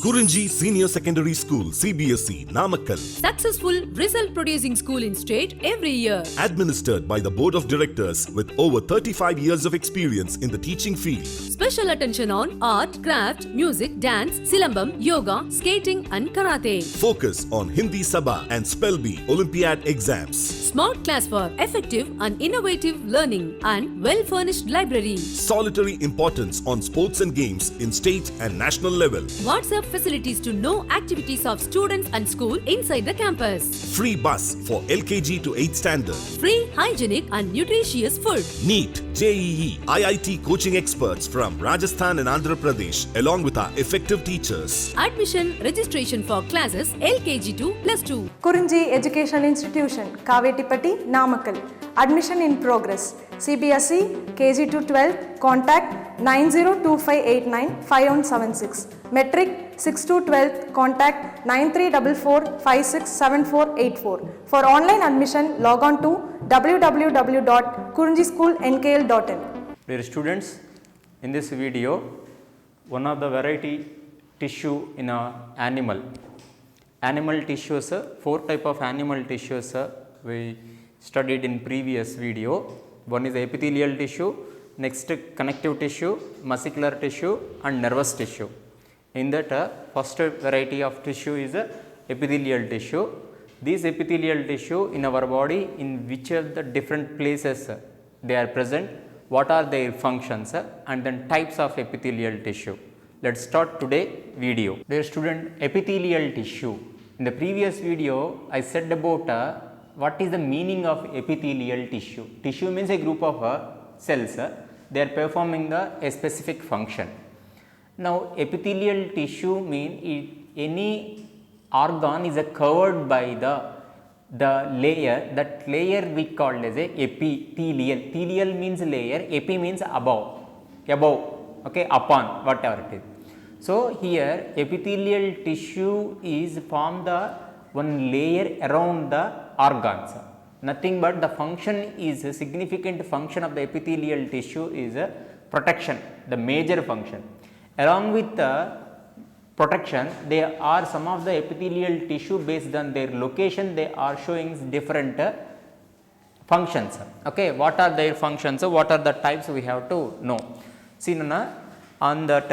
KURINJI Senior Secondary School, CBSE, Namakkal. Successful result producing school in state every year. Administered by the Board of Directors with over 35 years of experience in the teaching field. Special attention on art, craft, music, dance, silambam, yoga, skating and karate. Focus on Hindi Sabha and Spell Bee Olympiad exams. Smart class for effective and innovative learning and well-furnished library. Solitary importance on sports and games in state and national level. WhatsApp facilities to know activities of students and school inside the campus. Free bus for LKG to 8th standard. Free, hygienic and nutritious food. NEET, JEE, IIT coaching experts from Rajasthan and Andhra Pradesh along with our effective teachers. Admission registration for classes LKG to +2. KURINJI Education Institution, Kavetipatti, Namakkal. Admission in progress. CBSE, KG to 12, contact 9025895176. Metric 6 to 12, contact 9344567484. For online admission, log on to www.kurinjischoolnkl.in. Dear students, in this video, one of the variety tissue in a animal. Animal tissues, 4 type of animal tissues we studied in previous video. One is epithelial tissue, next connective tissue, muscular tissue and nervous tissue. In that first variety of tissue is epithelial tissue. This epithelial tissue in our body, in which of the different places they are present, what are their functions and then types of epithelial tissue. Let's start today video. Dear student, epithelial tissue. In the previous video I said about what is the meaning of epithelial tissue. Tissue means a group of cells. They are performing a specific function. Now epithelial tissue means any organ is covered by the layer. That layer we call as a epithelial. Epithelial means layer, epi means above, okay, upon, whatever it is. So here epithelial tissue is formed the one layer around the organs. Nothing but the function is a significant function of the epithelial tissue is a protection, the major function. Along with the protection, there are some of the epithelial tissue based on their location, they are showing different functions. Okay, what are their functions? What are the types we have to know? See, on that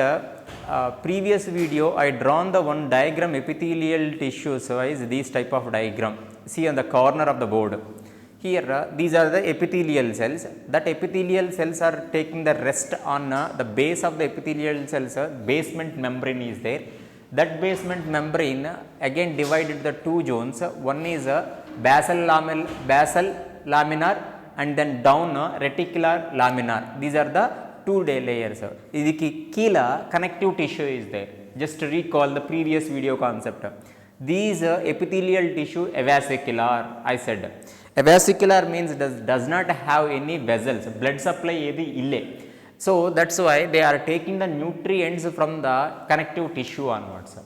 previous video, I drawn the one diagram epithelial tissues wise, these type of diagram. See on the corner of the board. Here these are the epithelial cells. That epithelial cells are taking the rest on the base of the epithelial cells. Basement membrane is there. That basement membrane again divided the two zones. One is basal laminar and then down reticular laminar. These are the two layers. Kila connective tissue is there. Just to recall the previous video concept. These epithelial tissue avascular, I said. Avascular means does not have any vessels, blood supply ille. So that's why they are taking the nutrients from the connective tissue onwards.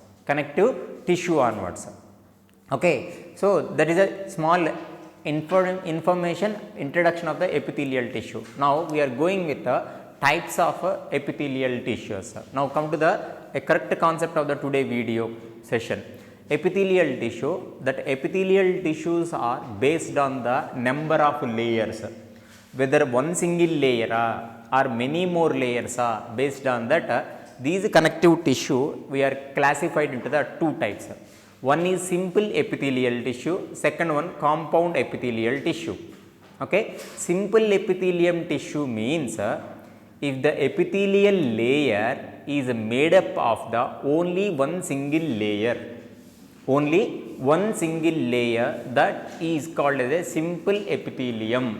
Okay, so that is a small information introduction of the epithelial tissue. Now we are going with the types of epithelial tissues. Now come to the correct concept of the today video session. Epithelial tissue, that epithelial tissues are based on the number of layers, whether one single layer or many more layers based on that. These connective tissue we are classified into the two types. One is simple epithelial tissue, second one compound epithelial tissue. Okay, simple epithelium tissue means if the epithelial layer is made up of the only one single layer, that is called as a simple epithelium.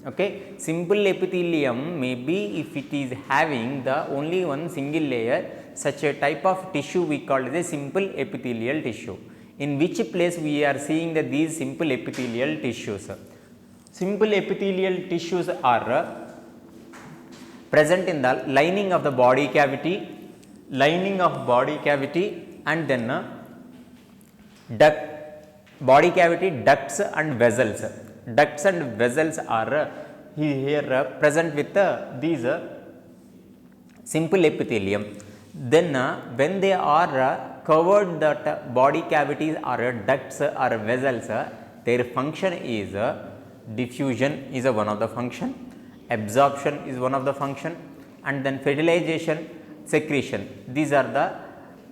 Okay, simple epithelium may be if it is having the only one single layer, such a type of tissue we call as a simple epithelial tissue. In which place we are seeing that these simple epithelial tissues? Simple epithelial tissues are present in the lining of the body cavity, and then body cavity, ducts and vessels. Ducts and vessels are here present with these simple epithelium. Then when they are covered that body cavities or ducts or vessels, their function is diffusion is one of the function, absorption is one of the function, and then fertilization, secretion. These are the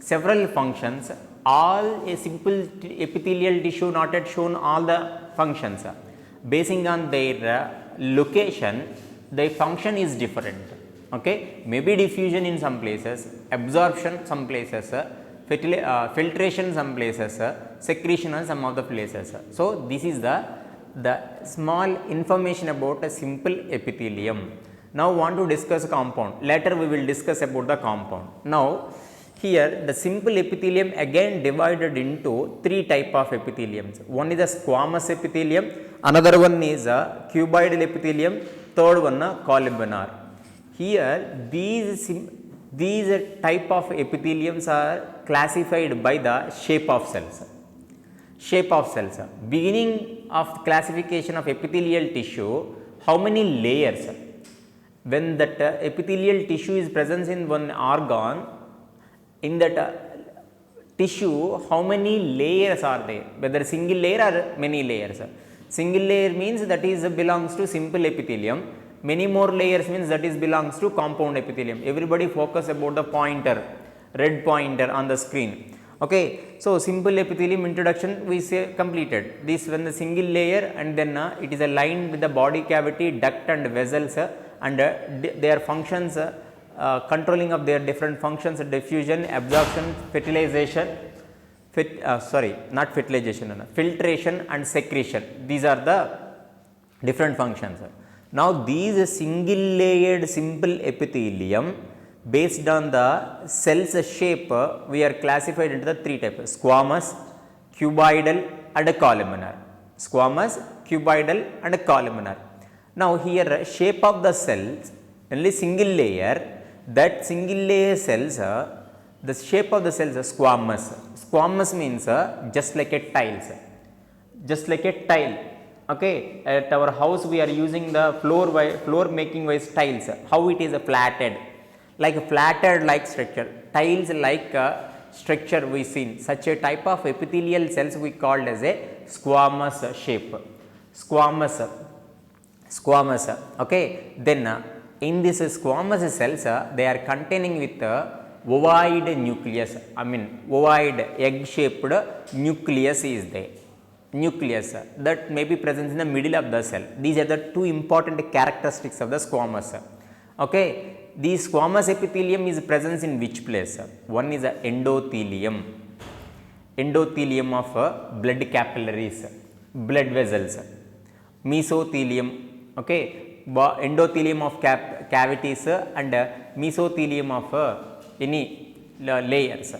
several functions. All a simple epithelial tissue not yet shown all the functions. Basing on their location, their function is different. Okay, maybe diffusion in some places, absorption some places, filtration some places, secretion in some of the places. So this is the small information about a simple epithelium. Now want to discuss compound. Later we will discuss about the compound. Now here the simple epithelium again divided into three type of epitheliums. One is a squamous epithelium, another one is a cuboidal epithelium, third one a columnar. Here these type of epitheliums are classified by the shape of cells. Shape of cells. Beginning of classification of epithelial tissue, how many layers? When that epithelial tissue is present in one organ, in that tissue, how many layers are there? Whether single layer or many layers. Single layer means that is belongs to simple epithelium. Many more layers means that is belongs to compound epithelium. Everybody focus about the pointer, red pointer on the screen. Okay, so simple epithelium introduction we say completed. This when the single layer and then it is aligned with the body cavity, duct and vessels and their functions, controlling of their different functions, diffusion, absorption, fertilization, filtration and secretion. These are the different functions. Now these single layered simple epithelium, based on the cell's shape, we are classified into the three types: squamous, cuboidal and columnar. Squamous, cuboidal and columnar. Now here shape of the cells, only single layer, that single layer cells, the shape of the cells is squamous. Squamous means just like a tiles, just like a tile. Okay, at our house we are using the floor making wise tiles. How it is flatted, like a flattered like structure, tiles like structure we seen. Such a type of epithelial cells we called as a squamous shape. Squamous. Okay, then in this squamous cells, they are containing with ovoid nucleus. I mean ovoid egg shaped nucleus is there. Nucleus that may be present in the middle of the cell. These are the two important characteristics of the squamous. Okay, the squamous epithelium is present in which place? One is a endothelium, endothelium of blood capillaries, blood vessels. Mesothelium, okay, endothelium of cavities and mesothelium of any layers.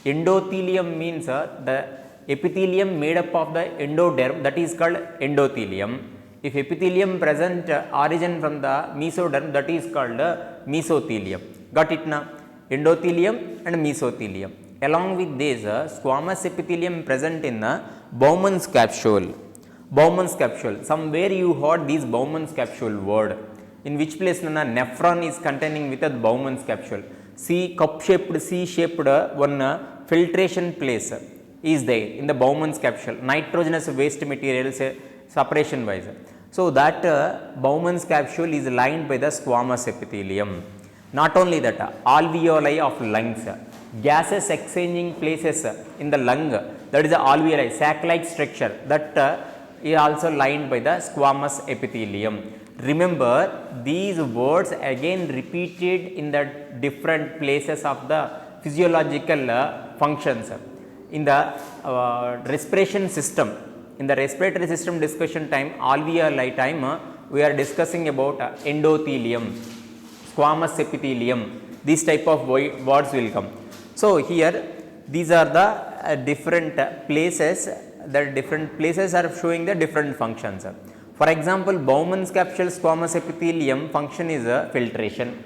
Endothelium means the epithelium made up of the endoderm, that is called endothelium. If epithelium present origin from the mesoderm, that is called mesothelium. Got it now? Endothelium and mesothelium. Along with this, squamous epithelium present in the Bowman's capsule. Bowman's capsule. Somewhere you heard this Bowman's capsule word. In which place nephron is containing with the Bowman's capsule. See, cup shaped, C shaped one filtration place is there in the Bowman's capsule, nitrogenous waste materials separation wise. So that Bowman's capsule is lined by the squamous epithelium. Not only that, alveoli of lungs, gases exchanging places in the lung, that is the alveoli, sac-like structure, that is also lined by the squamous epithelium. Remember, these words again repeated in the different places of the physiological functions. In the respiration system, in the respiratory system discussion time, alveoli time, we are discussing about endothelium, squamous epithelium, these type of words will come. So here these are the different places, the different places are showing the different functions. For example, Bowman's capsule squamous epithelium function is filtration.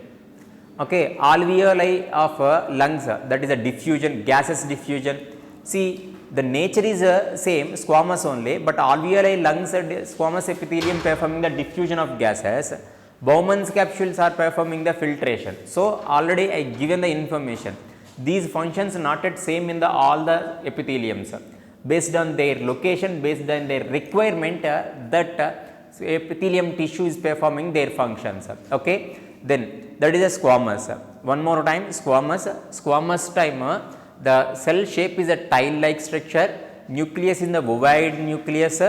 Okay, alveoli of lungs, that is a diffusion, gases diffusion. See, the nature is same, squamous only, but alveoli, lungs, squamous epithelium performing the diffusion of gases. Bowman's capsules are performing the filtration. So already I given the information. These functions not at same in the all the epitheliums. Based on their location, based on their requirement, that epithelium tissue is performing their functions. Okay, then that is a squamous. One more time, squamous. Squamous time, the cell shape is a tile like structure. Nucleus in the ovoid nucleus,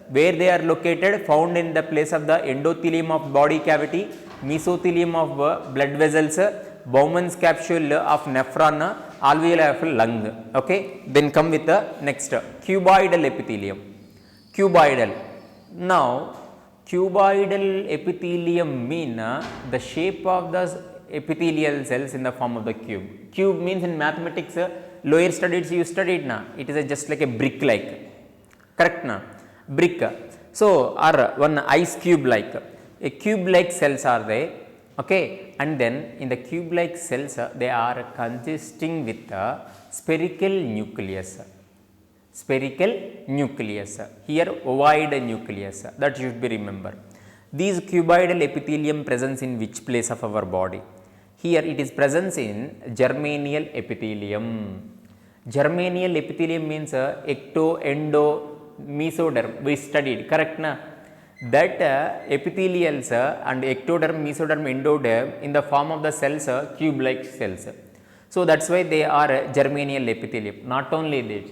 where they are located, found in the place of the endothelium of body cavity, mesothelium of blood vessels, Bowman's capsule of nephron, alveoli of lung. Okay, then come with the next cuboidal epithelium. Cuboidal. Now cuboidal epithelium mean the shape of the epithelial cells in the form of the cube. Cube means in mathematics, lower studies you studied na, it is just like a brick like, correct na, brick. So or one ice cube like, a cube like cells are there. Okay, and then in the cube like cells they are consisting with a spherical nucleus. Spherical nucleus, here ovoid nucleus, that should be remember. These cuboidal epithelium presents in which place of our body? Here it is presence in germanial epithelium. Germanial epithelium means ecto, endo, mesoderm, we studied, correct na? That epithelials and ectoderm, mesoderm, endoderm in the form of the cells, cube like cells. So that's why they are germanial epithelium. Not only this,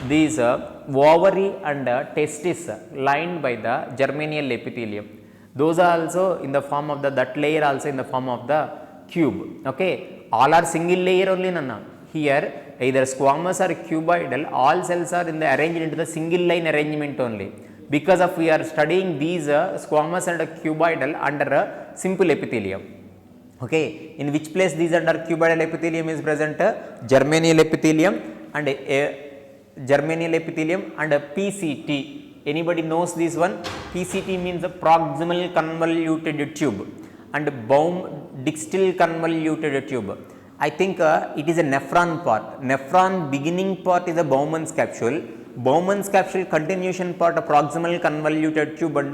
these ovary and testis lined by the germanial epithelium, those are also in the form of the, that layer also in the form of the cube. Okay, all are single layer only nana. Here either squamous or cuboidal, all cells are in the arranged into the single line arrangement only. Because of we are studying these squamous and cuboidal under a simple epithelium. Okay, in which place these under cuboidal epithelium is present? Germanial epithelium and germanial epithelium and PCT. Anybody knows this one? PCT means a proximal convoluted tube and distal convoluted tube. I think it is a nephron part. Nephron beginning part is a Bowman's capsule. Bowman's capsule continuation part a proximal convoluted tube and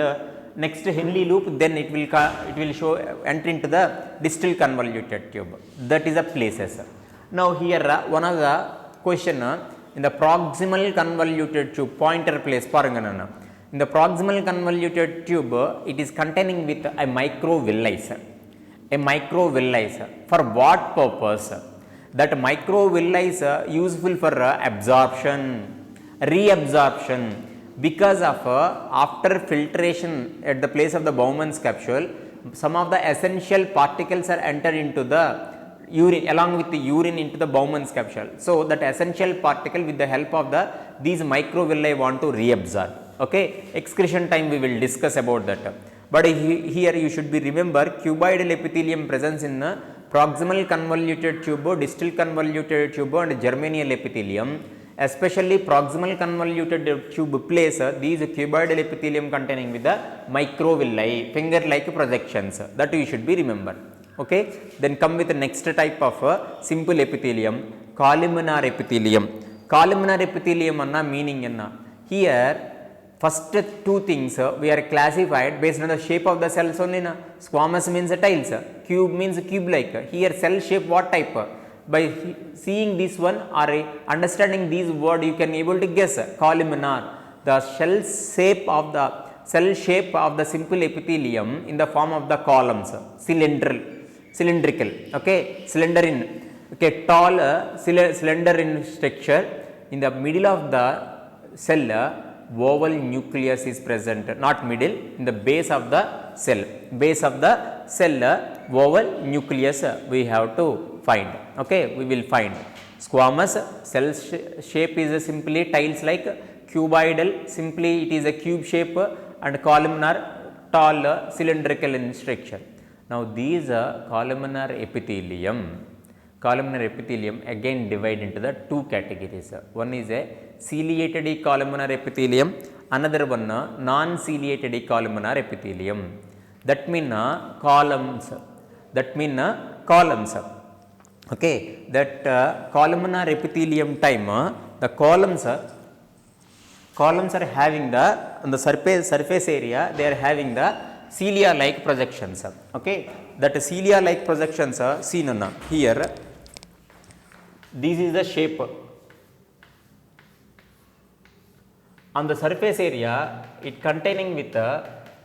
next Henle loop, then it will show enter into the distal convoluted tube. That is the places. Now here one of the question in the proximal convoluted tube, pointer place paranga. In the proximal convoluted tube, it is containing with a microvilli. A microvilli. For what purpose? That microvilli is useful for absorption, reabsorption, because of after filtration at the place of the Bowman's capsule, some of the essential particles are entered into the urine along with the urine into the Bowman's capsule. So that essential particle with the help of these microvilli want to reabsorb. Okay, excretion time we will discuss about that. But here you should be remember cuboidal epithelium presence in the proximal convoluted tube, distal convoluted tube and germanial epithelium. Especially proximal convoluted tube place these cuboidal epithelium containing with the microvilli, finger like projections, that you should be remember. Okay, then come with the next type of simple epithelium, columnar epithelium. Columnar epithelium anna meaning enna? Here first two things we are classified based on the shape of the cells only na. Squamous means tiles, cube means cube like. Here cell shape what type? By seeing this one or understanding these word you can able to guess columnar, the cell shape of the simple epithelium in the form of the columns, cylindrical, okay, cylinder in, okay, tall cylinder in structure. In the middle of the cell oval nucleus is present, not middle, in the base of the cell, oval nucleus we have to find. Okay, we will find squamous cell shape is simply tiles like, cuboidal simply it is a cube shape and columnar tall cylindrical in structure. Now these columnar epithelium again divide into the two categories. One is a ciliated columnar epithelium, another one non-ciliated columnar epithelium. That mean columns. Okay, that columnar epithelium time the columns are having on the surface area they are having the cilia like projections. Okay, that cilia like projections are seen here. this is the shape. On the surface area, it containing with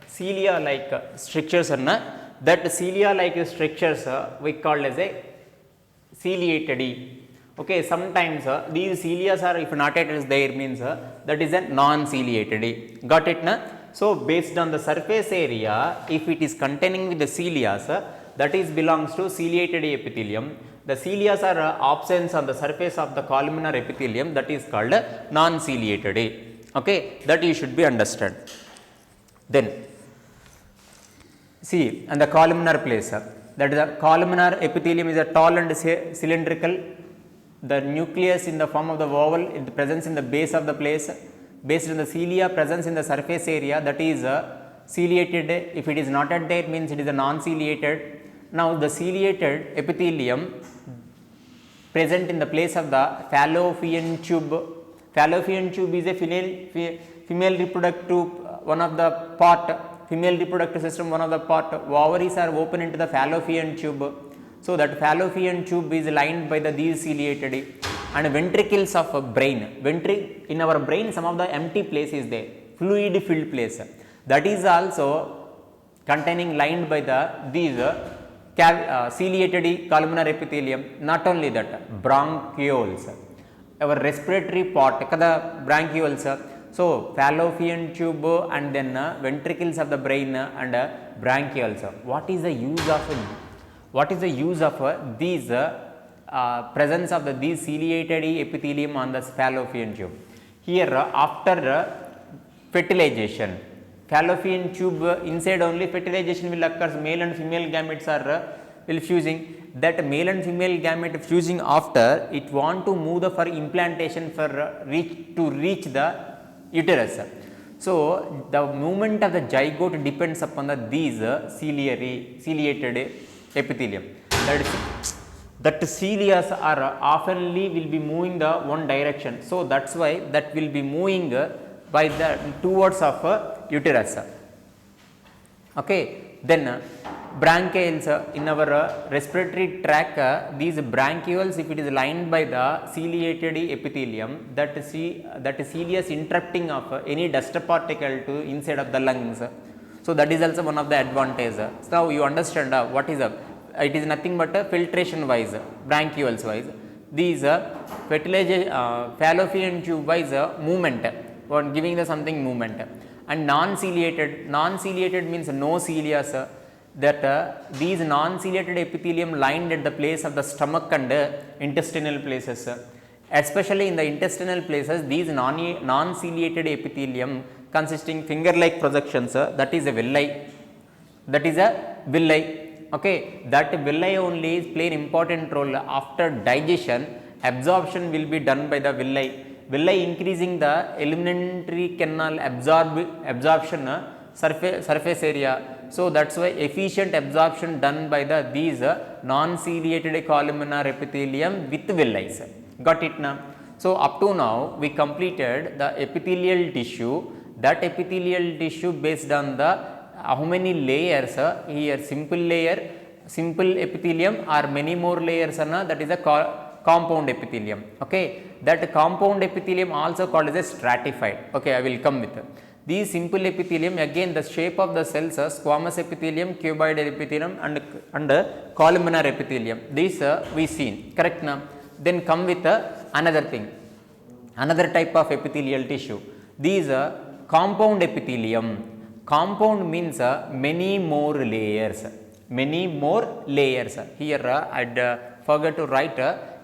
cilia like structures, and that cilia like structures we call as a ciliated. Okay, sometimes these cilia are, if not it is there, means that is a non-ciliated. Got it na? So based on the surface area, if it is containing with the cilia, that is belongs to ciliated epithelium. The cilia are absent on the surface of the columnar epithelium, that is called non-ciliated. Okay, that you should be understand. Then see, and the columnar place, that is the columnar epithelium is a tall and cylindrical. The nucleus in the form of the oval, it presents in the base of the place. Based on the cilia presence in the surface area, that is ciliated. If it is not at there, means it is a non-ciliated. Now the ciliated epithelium present in the place of the fallopian tube. Fallopian tube is a female reproductive one of the part, female reproductive system one of the part. Ovaries are open into the fallopian tube. So that fallopian tube is lined by these ciliated. And ventricles of brain. In our brain, some of the empty place is there, fluid filled place. That is also containing lined by these ciliated columnar epithelium. Not only that, bronchioles, our respiratory part, bronchioles. So fallopian tube and then ventricles of the brain and bronchioles. What is the use of these presence of these ciliated epithelium on the fallopian tube? Here after fertilization, fallopian tube inside only fertilization will occur. Male and female gametes are will fusing. That male and female gamete fusing after, it want to move for implantation for reach the uterus. So the movement of the zygote depends upon these ciliated epithelium. That cilia are oftenly will be moving the one direction. So that's why that will be moving by the towards of uterus. Okay, then bronchioles in our respiratory tract, these bronchioles, if it is lined by the ciliated epithelium, that cilia is interrupting of any dust particle to inside of the lungs. So that is also one of the advantages. So now you understand what is it is nothing but filtration wise, bronchioles wise. These fallopian tube wise movement, or giving the something movement. And non-ciliated means no cilia, that these non-ciliated epithelium lined at the place of the stomach and intestinal places. Especially in the intestinal places, these non-ciliated epithelium consisting finger-like projections, that is a villi. Okay, that villi only play an important role. After digestion, absorption will be done by the villi. Villi increasing the alimentary canal absorption surface area. So that's why efficient absorption done by these non-ciliated columnar epithelium with villi. Got it now? So up to now we completed the epithelial tissue. That epithelial tissue based on the how many layers here, simple epithelium or many more layers, that is a compound epithelium. Okay, that compound epithelium also called as a stratified. Okay, I will come with these simple epithelium. Again the shape of the cells, squamous epithelium, cuboidal epithelium and columnar epithelium. These we seen, correct now? Then come with another thing, another type of epithelial tissue. These compound epithelium. Compound means many more layers. Here I forgot to write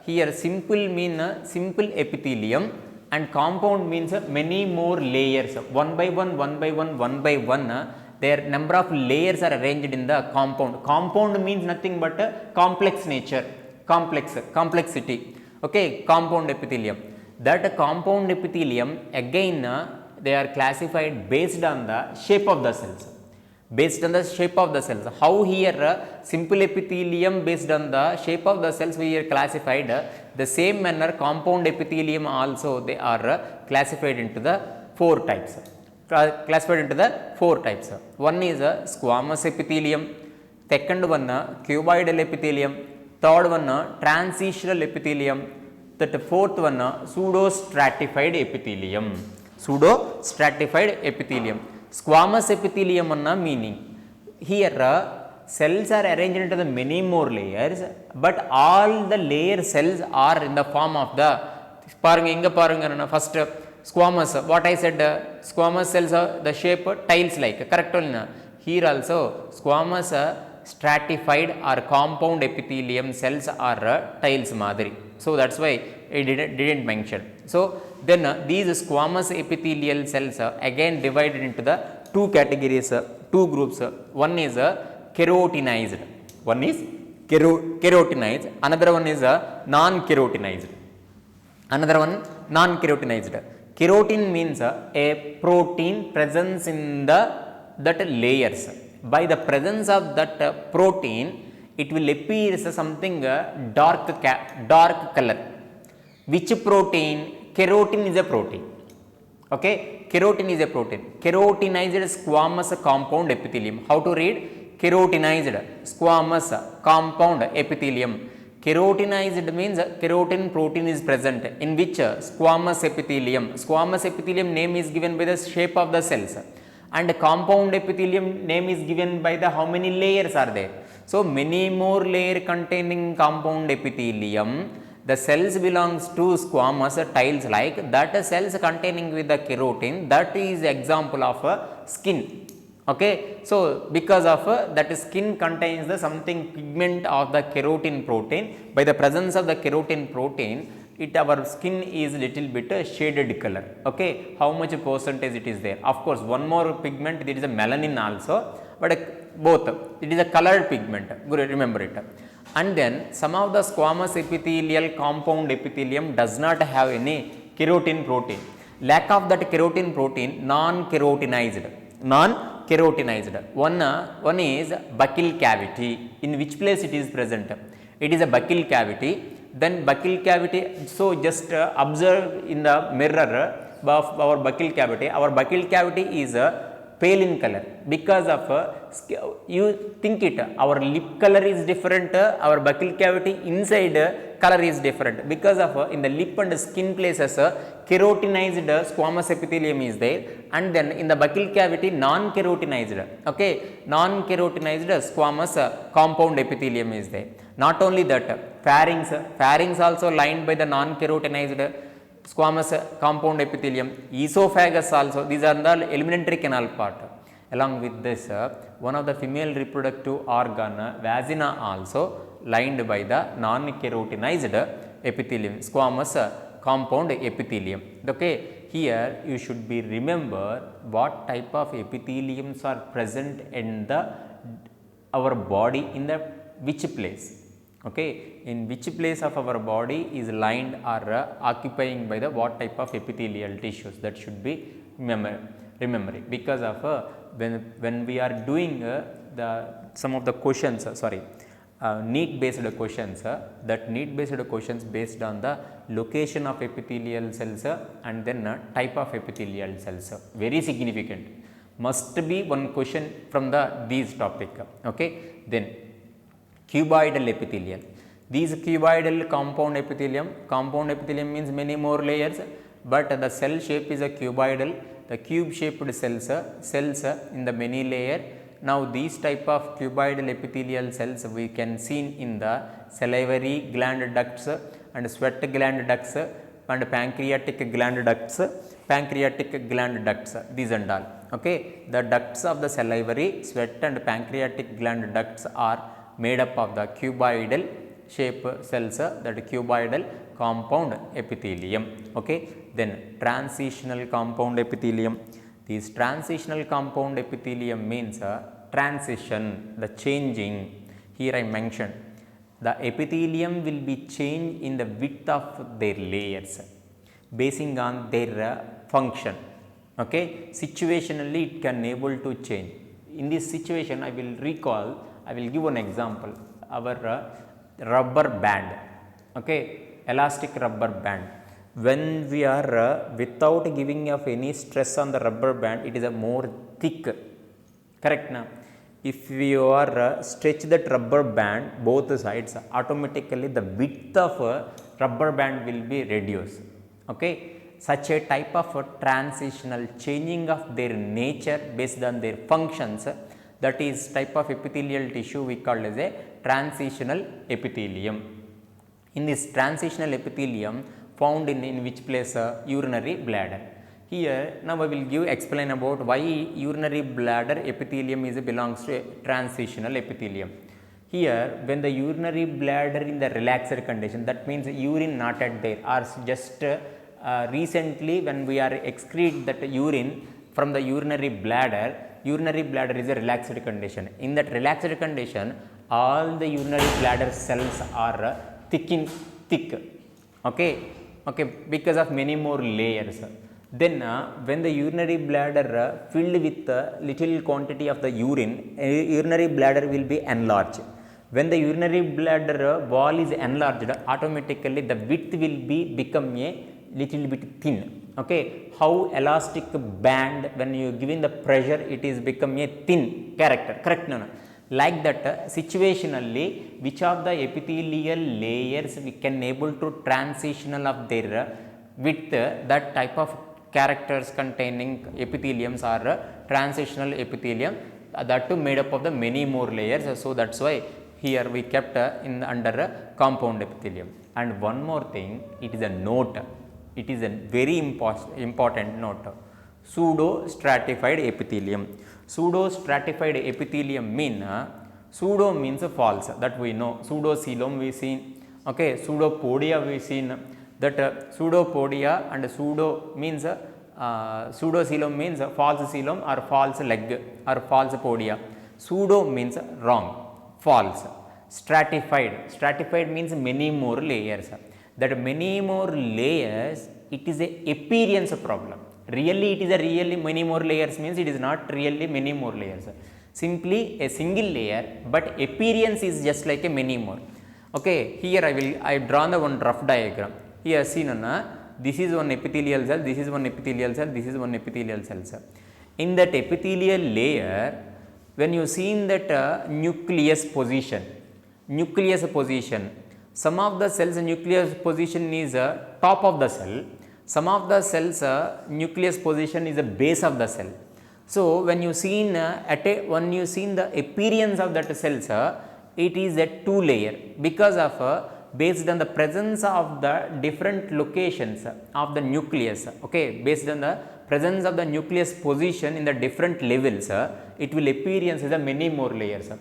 here. Simple mean simple epithelium, and compound means many more layers. One by one. Their number of layers are arranged in the compound. Compound means nothing but complex nature, complexity. Okay, compound epithelium. That compound epithelium again they are classified based on the shape of the cells. How here simple epithelium based on the shape of the cells we are classified, the same manner compound epithelium also they are classified into the four types. One is squamous epithelium, second one cuboidal epithelium, third one transitional epithelium, That fourth one, pseudostratified epithelium. Pseudostratified epithelium. Squamous epithelium anna meaning. Here cells are arranged into the many more layers, but all the layer cells are in the form of the first squamous. What I said, squamous cells are the shape tiles like, correct? Here also squamous stratified or compound epithelium cells are tiles madri. So that's why I didn't mention. So then these squamous epithelial cells again divided into the two categories, two groups. One is keratinized. One is keratinized. Another one is non-keratinized. Another one non-keratinized. Keratin means a protein presence in that layers. By the presence of that protein, it will appear as something dark color. Which protein? Keratin is a protein. Okay, keratin is a protein. Keratinized squamous compound epithelium. How to read? Keratinized squamous compound epithelium. Keratinized means keratin protein is present in which squamous epithelium. Squamous epithelium name is given by the shape of the cells, and compound epithelium name is given by the how many layers are there. So many more layer containing compound epithelium. The cells belongs to squamous tiles like that. Cells containing with the keratin, that is example of skin. Okay, so because of that skin contains the something pigment of the keratin protein. By the presence of the keratin protein, our skin is little bit shaded color. Okay, how much percentage it is there? Of course, one more pigment, there is a melanin also, but both it is a colored pigment. Good, remember it. And then some of the squamous epithelial compound epithelium does not have any keratin protein. Lack of that keratin protein, non-keratinized. One is buccal cavity. In which place it is present? It is a buccal cavity. Then buccal cavity, so just observe in the mirror of our buccal cavity. Our buccal cavity is pale in color because of you think it, our lip color is different, our buccal cavity inside color is different because of in the lip and skin places keratinized squamous epithelium is there, and then in the buccal cavity non-keratinized, okay, non-keratinized squamous compound epithelium is there. Not only that, pharynx also lined by the non-keratinized squamous compound epithelium. Esophagus also, these are the alimentary canal part. Along with this, one of the female reproductive organ, vagina, also lined by the non-keratinized epithelium, squamous compound epithelium. Okay, here you should be remember what type of epitheliums are present in our body in the which place. Okay, in which place of our body is lined or occupying by the what type of epithelial tissues, that should be remembering because of when we are doing the some of the questions, need based questions, that need based questions based on the location of epithelial cells and then type of epithelial cells, very significant, must be one question from these topic. Okay, then cuboidal epithelium. These cuboidal compound epithelium means many more layers, but the cell shape is a cuboidal, the cube shaped cells in the many layer. Now these type of cuboidal epithelial cells we can see in the salivary gland ducts and sweat gland ducts and pancreatic gland ducts, these and all. Okay, the ducts of the salivary, sweat and pancreatic gland ducts are made up of the cuboidal shape cells, that cuboidal compound epithelium. Okay, then transitional compound epithelium. This transitional compound epithelium means transition, the changing. Here I mentioned the epithelium will be changed in the width of their layers basing on their function. Okay, situationally it can able to change. In this situation, I will give one example. Our rubber band, okay, elastic rubber band. When we are without giving of any stress on the rubber band, it is a more thick, correct now. If we are stretch that rubber band both sides, automatically the width of rubber band will be reduced. Okay. Such a type of transitional changing of their nature based on their functions, that is type of epithelial tissue we call as a transitional epithelium. In this transitional epithelium found in which place? Urinary bladder. Here now I will explain about why urinary bladder epithelium belongs to a transitional epithelium. Here when the urinary bladder in the relaxed condition, that means urine not at there, or just recently when we are excrete that urine from the urinary bladder is a relaxed condition. In that relaxed condition, all the urinary bladder cells are thick, okay, because of many more layers. Then when the urinary bladder filled with little quantity of the urine, urinary bladder will be enlarged. When the urinary bladder wall is enlarged, automatically the width will become a little bit thin. Okay, how elastic band, when you giving the pressure, it is become a thin character, correct? No. Like that, situationally, which of the epithelial layers we can able to transitional of their width, that type of characters containing epitheliums are transitional epithelium, that too made up of the many more layers. So that's why here we kept in under compound epithelium. And one more thing, it is a note. It is a very important note. Pseudo stratified epithelium. Pseudo stratified epithelium pseudo means false, that we know. Pseudocoelom we seen, okay, pseudopodia we seen. That pseudopodia and pseudo means pseudocoelom means false coelom or false leg or false podia. Pseudo means wrong, false. Stratified means many more layers. That many more layers, it is a appearance problem. Really it is a really many more layers means it is not really many more layers. Simply a single layer, but appearance is just like a many more. Okay, here I have drawn the one rough diagram. Here see this is one epithelial cell, this is one epithelial cell, this is one epithelial cell. In that epithelial layer, when you see in that nucleus position, some of the cells nucleus position is top of the cell, some of the cells nucleus position is the base of the cell. So when you see when you see the appearance of that cells, it is a two layer, because of based on the presence of the different locations of the nucleus. Okay, based on the presence of the nucleus position in the different levels, it will appearance as a many more layers.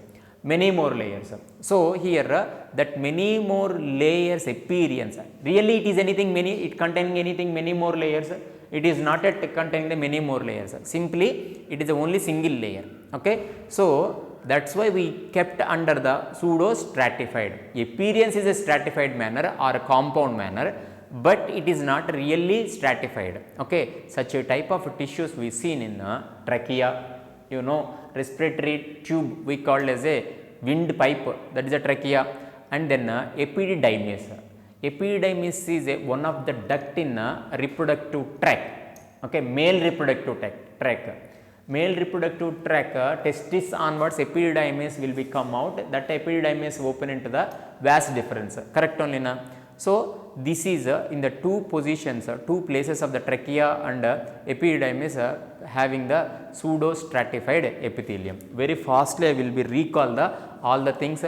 So here that many more layers appearance, really it is anything many, it containing anything many more layers, it is not yet containing the many more layers, simply it is only single layer. Okay, so that's why we kept under the pseudo stratified. Appearance is a stratified manner or a compound manner, but it is not really stratified. Okay, such a type of tissues we seen in trachea, respiratory tube we called as a windpipe, that is a trachea, and then epididymis. Epididymis is one of the duct in reproductive tract. Okay, male reproductive tract. Male reproductive tract, testis onwards epididymis will be come out, that epididymis open into the vas deferens, correct only na? So this is in the two positions, two places of the trachea and epididymis having the pseudo stratified epithelium. Very fastly I will be recall all the things.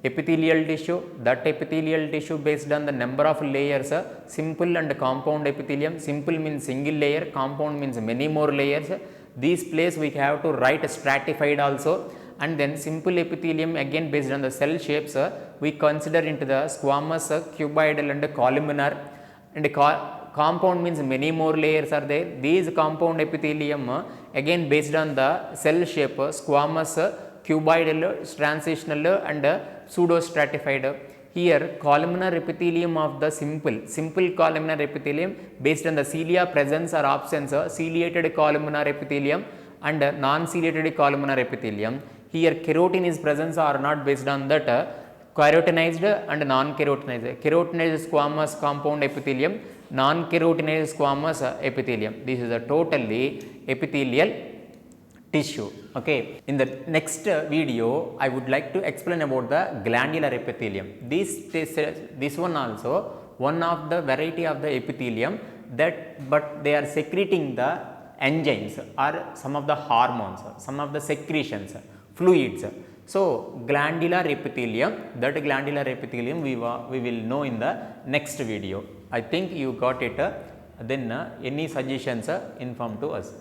Epithelial tissue, that epithelial tissue based on the number of layers, simple and compound epithelium. Simple means single layer, compound means many more layers. These place we have to write stratified also. And then simple epithelium again based on the cell shapes, we consider into the squamous, cuboidal and columnar. And compound means many more layers are there. These compound epithelium again based on the cell shape, squamous, cuboidal, transitional and pseudo stratified. Here columnar epithelium of the simple columnar epithelium based on the cilia presence or absence, ciliated columnar epithelium and non-ciliated columnar epithelium. Here keratin is presence or not based on that, keratinized and non-keratinized. Keratinized squamous compound epithelium, non-keratinized squamous epithelium. This is a totally epithelial tissue. Okay. In the next video, I would like to explain about the glandular epithelium. This one also one of the variety of the epithelium that, but they are secreting the enzymes or some of the hormones, some of the secretions, fluids. So, glandular epithelium, that glandular epithelium we will know in the next video. I think you got it. Then any suggestions, inform to us.